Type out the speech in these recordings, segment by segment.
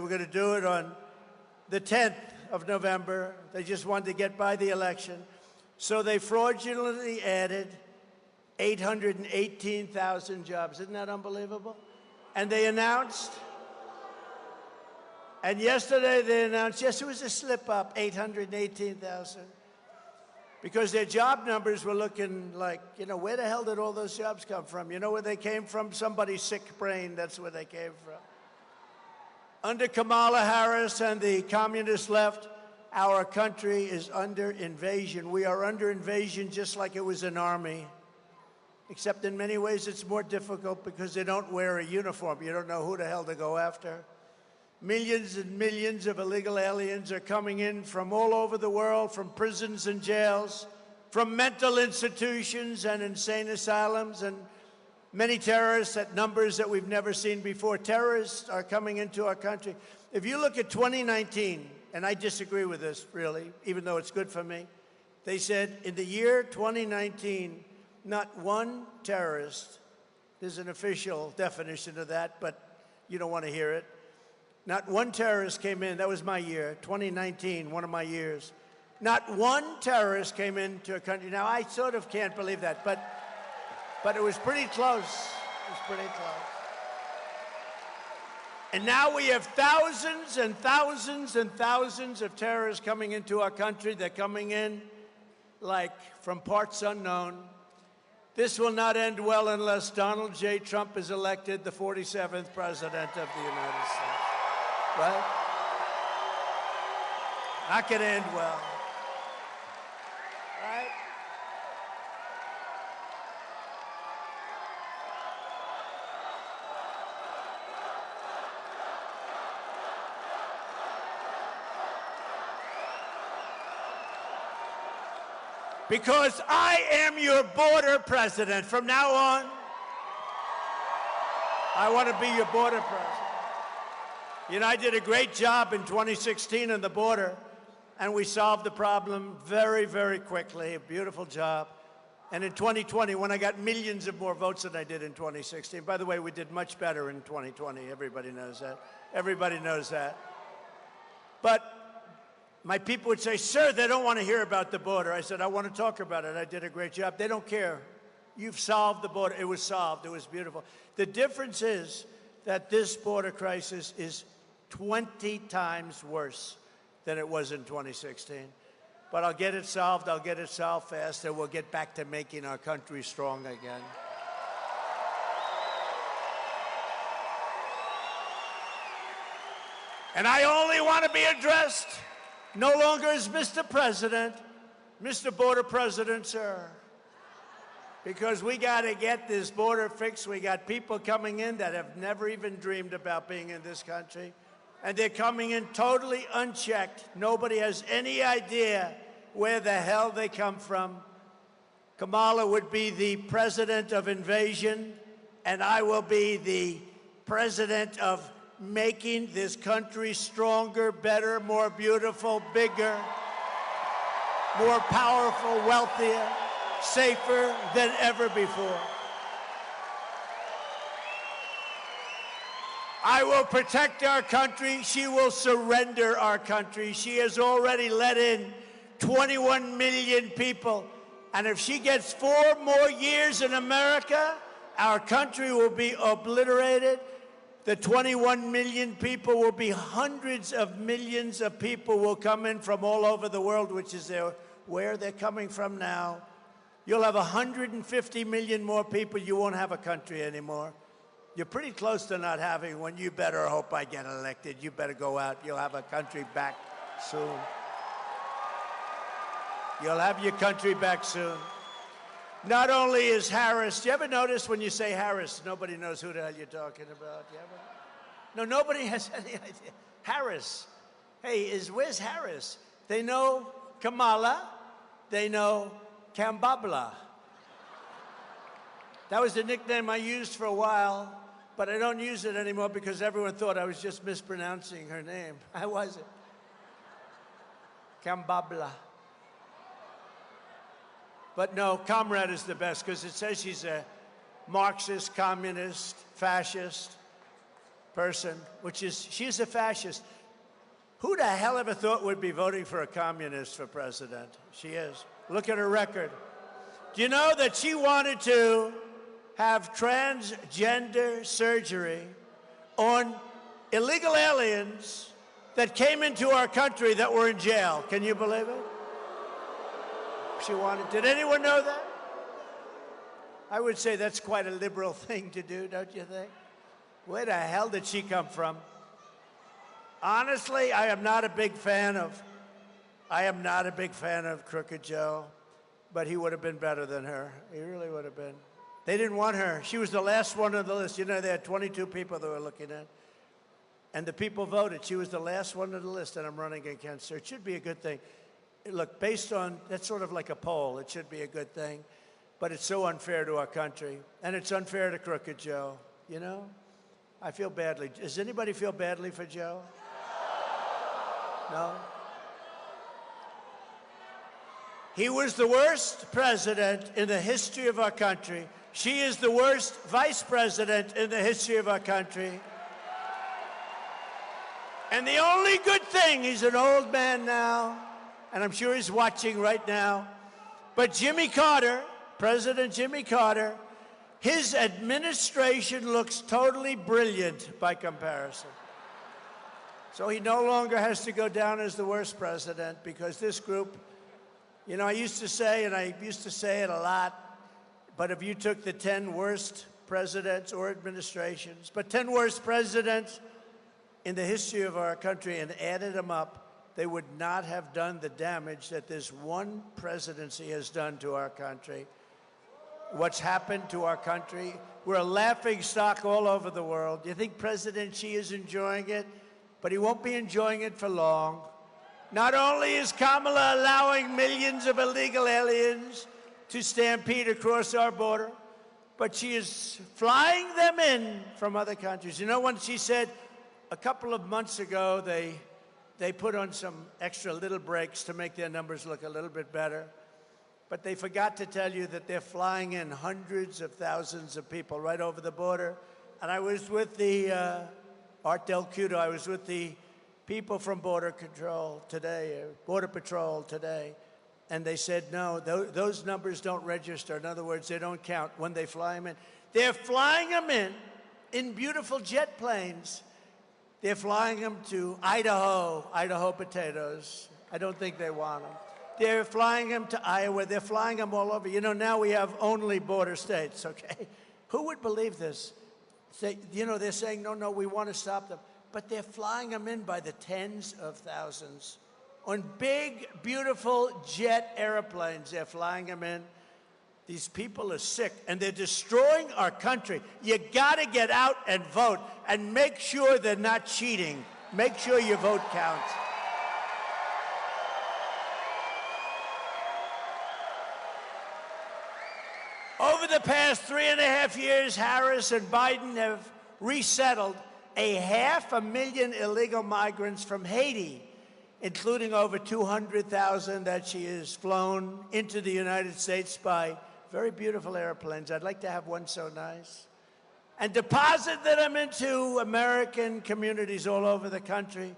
We're going to do it on the 10th of November. They just wanted to get by the election. So they fraudulently added 818,000 jobs. Isn't that unbelievable? And they announced, and yesterday they announced, yes, it was a slip up, 818,000. Because their job numbers were looking like, you know, where the hell did all those jobs come from? You know where they came from? Somebody's sick brain, that's where they came from. Under Kamala Harris and the communist left, our country is under invasion. We are under invasion just like it was an army. Except in many ways it's more difficult because they don't wear a uniform. You don't know who the hell to go after. Millions and millions of illegal aliens are coming in from all over the world, from prisons and jails, from mental institutions and insane asylums, and many terrorists at numbers that we've never seen before. Terrorists are coming into our country. If you look at 2019, and I disagree with this, really, even though it's good for me, they said in the year 2019, not one terrorist, there's an official definition of that, but you don't want to hear it. Not one terrorist came in. That was my year, 2019, one of my years. Not one terrorist came into a country. Now, I sort of can't believe that, but it was pretty close. It was pretty close. And now we have thousands and thousands and thousands of terrorists coming into our country. They're coming in like from parts unknown. This will not end well unless Donald J. Trump is elected the 47th president of the United States. Right? Not going to end well. Right? Because I am your border president. From now on, I want to be your border president. You know, I did a great job in 2016 on the border, and we solved the problem very, very quickly. A beautiful job. And in 2020, when I got millions of more votes than I did in 2016, by the way, we did much better in 2020. Everybody knows that. Everybody knows that. But my people would say, sir, they don't want to hear about the border. I said, I want to talk about it. I did a great job. They don't care. You've solved the border. It was solved. It was beautiful. The difference is that this border crisis is 20 times worse than it was in 2016. But I'll get it solved. I'll get it solved fast, and we'll get back to making our country strong again. And I only want to be addressed no longer as Mr. President, Mr. Border President, sir. Because we got to get this border fixed. We got people coming in that have never even dreamed about being in this country. And they're coming in totally unchecked. Nobody has any idea where the hell they come from. Kamala would be the president of invasion, and I will be the president of making this country stronger, better, more beautiful, bigger, more powerful, wealthier, safer than ever before. I will protect our country. She will surrender our country. She has already let in 21 million people. And if she gets 4 more years in America, our country will be obliterated. The 21 million people will be hundreds of millions of people will come in from all over the world, which is where they're coming from now. You'll have 150 million more people. You won't have a country anymore. You're pretty close to not having one. You better hope I get elected. You better go out. You'll have a country back soon. You'll have your country back soon. Not only is Harris, do you ever notice when you say Harris, nobody knows who the hell you're talking about? You ever? No, nobody has any idea. Harris. Hey, where's Harris? They know Kamala. They know Kambabla. That was the nickname I used for a while, but I don't use it anymore because everyone thought I was just mispronouncing her name. I wasn't. Kambabla. But no, Comrade is the best because it says she's a Marxist, communist, fascist, person, which is, she's a fascist. Who the hell ever thought would be voting for a communist for president? She is. Look at her record. Do you know that she wanted to have transgender surgery on illegal aliens that came into our country that were in jail? Can you believe it? She wanted. Did anyone know that? I would say that's quite a liberal thing to do, don't you think? Where the hell did she come from? Honestly, I am not a big fan of Crooked Joe, but he would have been better than her. He really would have been. They didn't want her. She was the last one on the list. You know, they had 22 people they were looking at. And the people voted. She was the last one on the list, and I'm running against her. It should be a good thing. Look, based on, that's sort of like a poll. It should be a good thing. But it's so unfair to our country. And it's unfair to Crooked Joe, you know? I feel badly. Does anybody feel badly for Joe? No? He was the worst president in the history of our country. She is the worst vice president in the history of our country. And the only good thing, he's an old man now, and I'm sure he's watching right now, but Jimmy Carter, President Jimmy Carter, his administration looks totally brilliant by comparison. So he no longer has to go down as the worst president because this group, you know, I used to say, and I used to say it a lot, but if you took the 10 worst presidents or administrations, but 10 worst presidents in the history of our country and added them up, they would not have done the damage that this one presidency has done to our country. What's happened to our country, we're a laughing stock all over the world. You think President Xi is enjoying it? But he won't be enjoying it for long. Not only is Kamala allowing millions of illegal aliens to stampede across our border, but she is flying them in from other countries. You know, when she said a couple of months ago they put on some extra little brakes to make their numbers look a little bit better, but they forgot to tell you that they're flying in hundreds of thousands of people right over the border. And I was with the Art Del Cudo, I was with the people from Border Patrol today, and they said, no, those numbers don't register. In other words, they don't count when they fly them in. They're flying them in beautiful jet planes. They're flying them to Idaho potatoes. I don't think they want them. They're flying them to Iowa. They're flying them all over. You know, now we have only border states, okay? Who would believe this? You know, they're saying, no, we want to stop them. But they're flying them in by the tens of thousands. On big, beautiful jet airplanes, they're flying them in. These people are sick, and they're destroying our country. You got to get out and vote, and make sure they're not cheating. Make sure your vote counts. Over the past 3.5 years, Harris and Biden have resettled 500,000 illegal migrants from Haiti, including over 200,000 that she has flown into the United States by very beautiful airplanes. I'd like to have one so nice. And deposited them into American communities all over the country.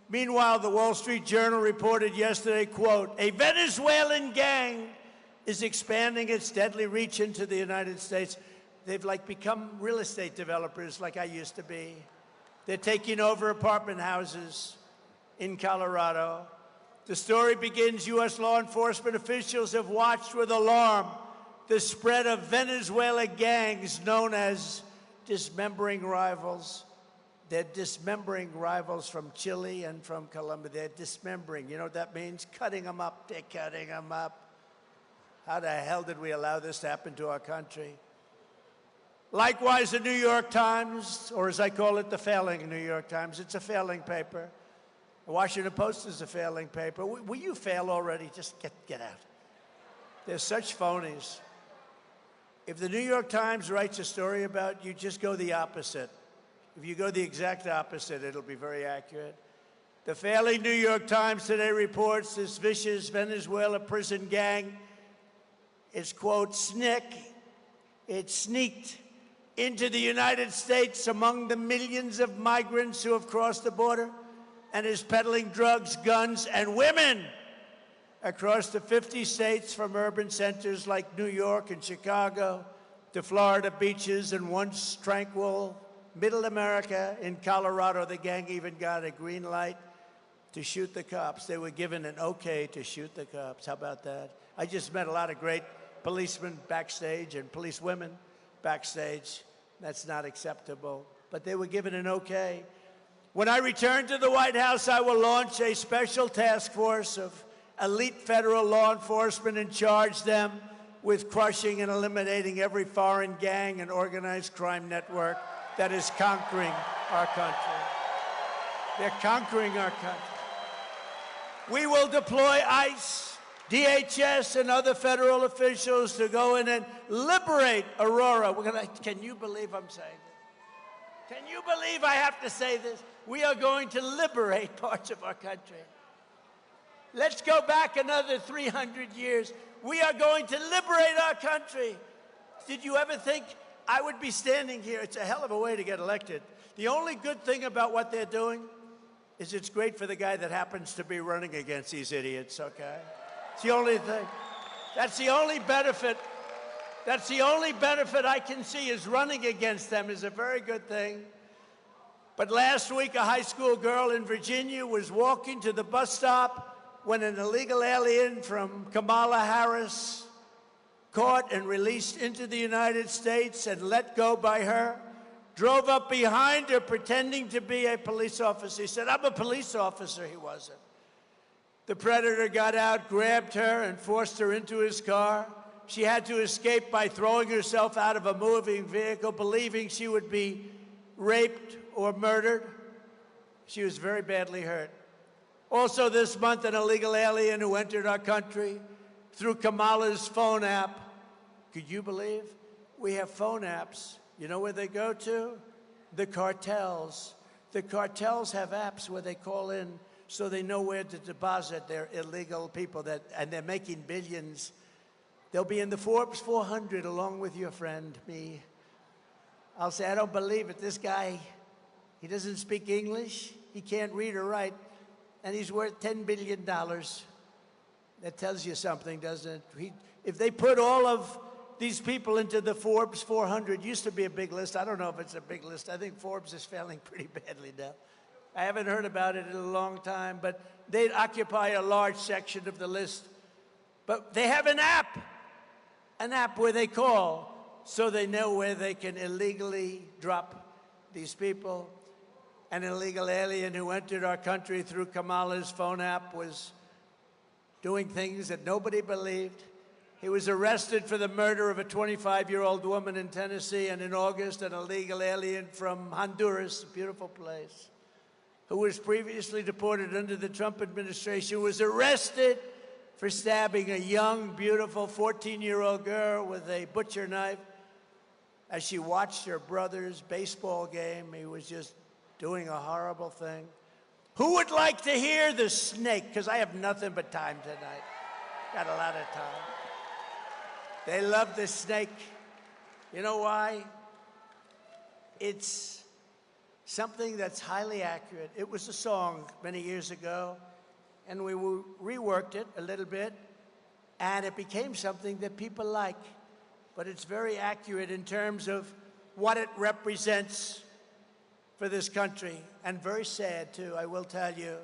Meanwhile, the Wall Street Journal reported yesterday, quote, a Venezuelan gang is expanding its deadly reach into the United States. They've become real estate developers like I used to be. They're taking over apartment houses in Colorado. The story begins, U.S. law enforcement officials have watched with alarm the spread of Venezuela gangs known as dismembering rivals. They're dismembering rivals from Chile and from Colombia. They're dismembering. You know what that means? Cutting them up. They're cutting them up. How the hell did we allow this to happen to our country? Likewise, the New York Times, or as I call it, the failing New York Times, it's a failing paper. The Washington Post is a failing paper. Will you fail already? Just get out. They're such phonies. If the New York Times writes a story about you, just go the opposite. If you go the exact opposite, it'll be very accurate. The failing New York Times today reports this vicious Venezuela prison gang is, quote, it sneaked into the United States among the millions of migrants who have crossed the border and is peddling drugs, guns, and women across the 50 states from urban centers like New York and Chicago to Florida beaches and once tranquil Middle America. In Colorado, the gang even got a green light to shoot the cops. They were given an okay to shoot the cops. How about that? I just met a lot of great policemen backstage and policewomen backstage. That's not acceptable. But they were given an okay. When I return to the White House, I will launch a special task force of elite federal law enforcement and charge them with crushing and eliminating every foreign gang and organized crime network that is conquering our country. They're conquering our country. We will deploy ICE, DHS, and other federal officials to go in and liberate Aurora. Can you believe I'm saying this? Can you believe I have to say this? We are going to liberate parts of our country. Let's go back another 300 years. We are going to liberate our country. Did you ever think I would be standing here? It's a hell of a way to get elected. The only good thing about what they're doing is it's great for the guy that happens to be running against these idiots, okay? It's the only thing. That's the only benefit. That's the only benefit I can see is running against them is a very good thing. But last week, a high school girl in Virginia was walking to the bus stop when an illegal alien from Kamala Harris, caught and released into the United States and let go by her, drove up behind her pretending to be a police officer. He said, "I'm a police officer." He wasn't. The predator got out, grabbed her, and forced her into his car. She had to escape by throwing herself out of a moving vehicle, believing she would be raped or murdered. She was very badly hurt. Also this month, an illegal alien who entered our country through Kamala's phone app. Could you believe? We have phone apps. You know where they go to? The cartels. The cartels have apps where they call in so they know where to deposit their illegal people, and they're making billions. They'll be in the Forbes 400 along with your friend, me. I'll say, I don't believe it. This guy, he doesn't speak English. He can't read or write. And he's worth $10 billion. That tells you something, doesn't it? If they put all of these people into the Forbes 400, used to be a big list. I don't know if it's a big list. I think Forbes is failing pretty badly now. I haven't heard about it in a long time, but they'd occupy a large section of the list. But they have an app where they call so they know where they can illegally drop these people. An illegal alien who entered our country through Kamala's phone app was doing things that nobody believed. He was arrested for the murder of a 25-year-old woman in Tennessee, and in August, an illegal alien from Honduras, a beautiful place, who was previously deported under the Trump administration, was arrested for stabbing a young, beautiful 14-year-old girl with a butcher knife as she watched her brother's baseball game. He was just doing a horrible thing. Who would like to hear the snake? Because I have nothing but time tonight. Got a lot of time. They love the snake. You know why? It's something that's highly accurate. It was a song many years ago, and we reworked it a little bit, and it became something that people like. But it's very accurate in terms of what it represents for this country, and very sad, too, I will tell you.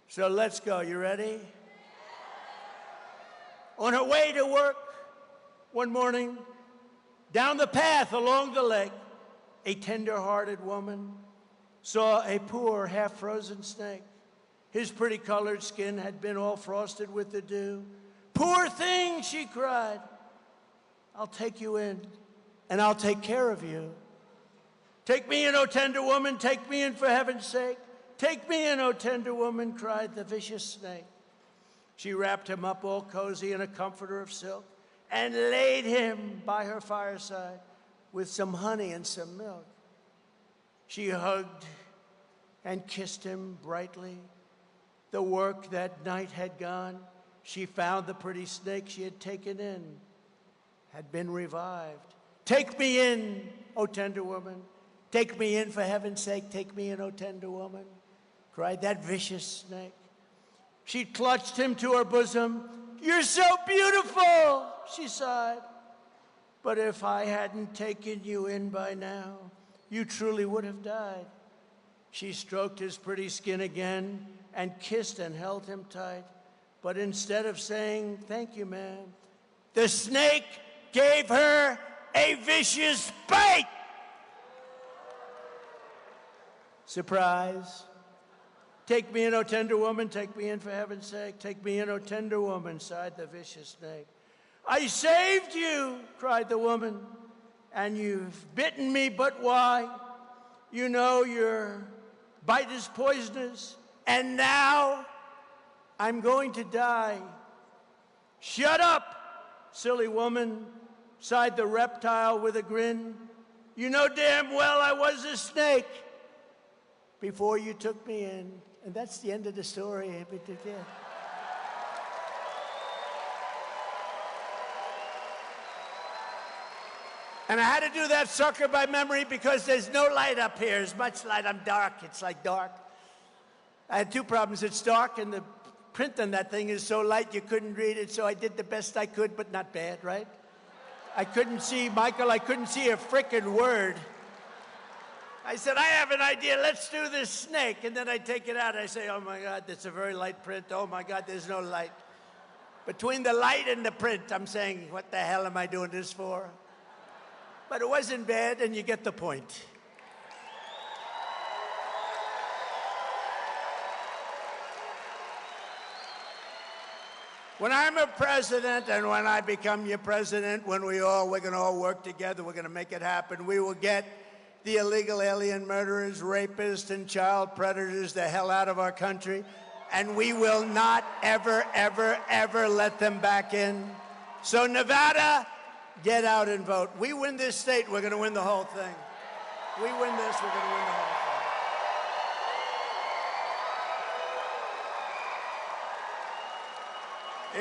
So let's go. You ready? On her way to work one morning, down the path along the lake, a tender-hearted woman saw a poor, half-frozen snake. His pretty colored skin had been all frosted with the dew. "Poor thing," she cried. "I'll take you in, and I'll take care of you. Take me in, O tender woman, take me in for heaven's sake. Take me in, O tender woman," cried the vicious snake. She wrapped him up all cozy in a comforter of silk and laid him by her fireside with some honey and some milk. She hugged and kissed him brightly. The work that night had gone. She found the pretty snake she had taken in had been revived. Take me in, O tender woman. Take me in, for heaven's sake. Take me in, O tender woman, cried that vicious snake. She clutched him to her bosom. You're so beautiful, she sighed. But if I hadn't taken you in by now, you truly would have died. She stroked his pretty skin again and kissed and held him tight. But instead of saying, thank you, ma'am, the snake gave her a vicious bite. Surprise. Take me in, O tender woman, take me in for heaven's sake. Take me in, O tender woman, sighed the vicious snake. I saved you, cried the woman, and you've bitten me, but why? You know your bite is poisonous, and now I'm going to die. Shut up, silly woman, sighed the reptile with a grin. You know damn well I was a snake before you took me in. And that's the end of the story. And I had to do that sucker by memory because there's no light up here. As much light, I'm dark. It's like dark. I had two problems. It's dark, and the print on that thing is so light you couldn't read it, so I did the best I could, but not bad, right? I couldn't see, Michael, I couldn't see a frickin' word. I said, I have an idea, let's do this snake. And then I take it out, I say, oh my God, that's a very light print. Oh my God, there's no light. Between the light and the print, I'm saying, what the hell am I doing this for? But it wasn't bad, and you get the point. When I'm a president, and when I become your president, when we're going to all work together, we're going to make it happen. We will get the illegal alien murderers, rapists, and child predators the hell out of our country, and we will not ever, ever, ever let them back in. So Nevada, get out and vote. We win this state, we're going to win the whole thing. We win this, we're going to win the whole thing.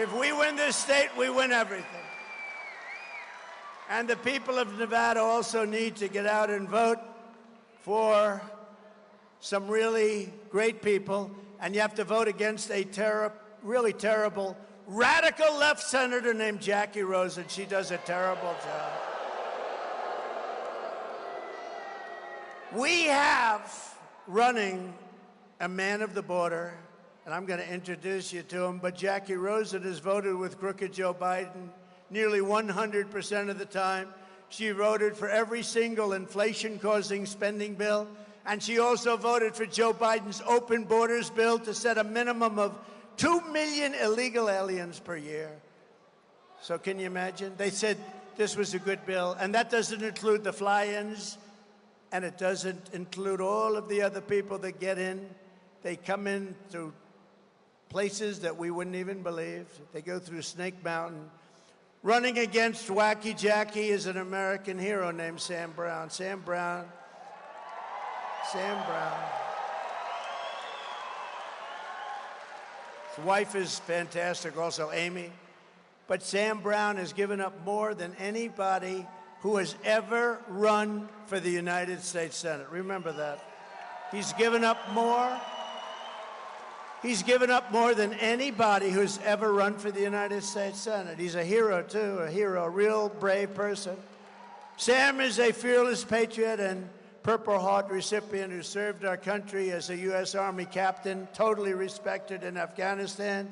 If we win this state, we win everything. And the people of Nevada also need to get out and vote for some really great people. And you have to vote against a really terrible, radical left senator named Jackie Rosen. She does a terrible job. We have running a man of the border, and I'm going to introduce you to him, but Jackie Rosen has voted with crooked Joe Biden nearly 100% of the time. She voted for every single inflation-causing spending bill, and she also voted for Joe Biden's open borders bill to set a minimum of 2 million illegal aliens per year. So can you imagine? They said this was a good bill, and that doesn't include the fly-ins, and it doesn't include all of the other people that get in. They come in through places that we wouldn't even believe. They go through Snake Mountain. Running against Wacky Jackie is an American hero named Sam Brown. Sam Brown. His wife is fantastic, also Amy. But Sam Brown has given up more than anybody who has ever run for the United States Senate. Remember that. He's given up more. He's given up more than anybody who's ever run for the United States Senate. He's a hero, too, a real brave person. Sam is a fearless patriot and Purple Heart recipient who served our country as a U.S. Army captain, totally respected in Afghanistan,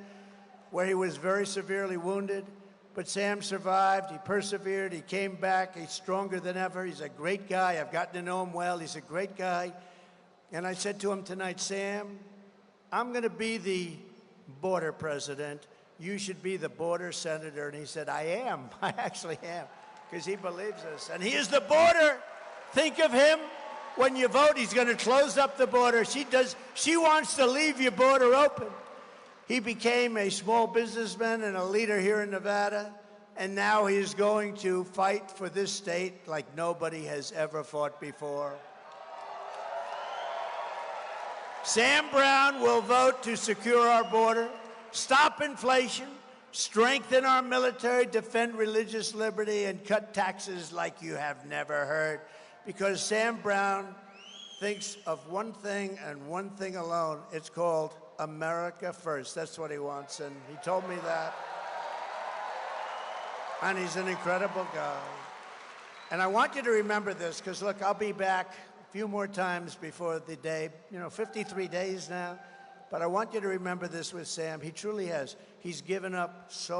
where he was very severely wounded. But Sam survived, he persevered, he came back, he's stronger than ever. He's a great guy. I've gotten to know him well. He's a great guy. And I said to him tonight, Sam, I'm going to be the border president. You should be the border senator. And he said, I am. I actually am, because he believes us. And he is the border. Think of him. When you vote, he's going to close up the border. She wants to leave your border open. He became a small businessman and a leader here in Nevada. And now he's going to fight for this state like nobody has ever fought before. Sam Brown will vote to secure our border, stop inflation, strengthen our military, defend religious liberty, and cut taxes like you have never heard. Because Sam Brown thinks of one thing and one thing alone. It's called America First. That's what he wants, and he told me that. And he's an incredible guy. And I want you to remember this, because, look, I'll be back a few more times before the day, 53 days now. But I want you to remember this with Sam. He truly has. He's given up so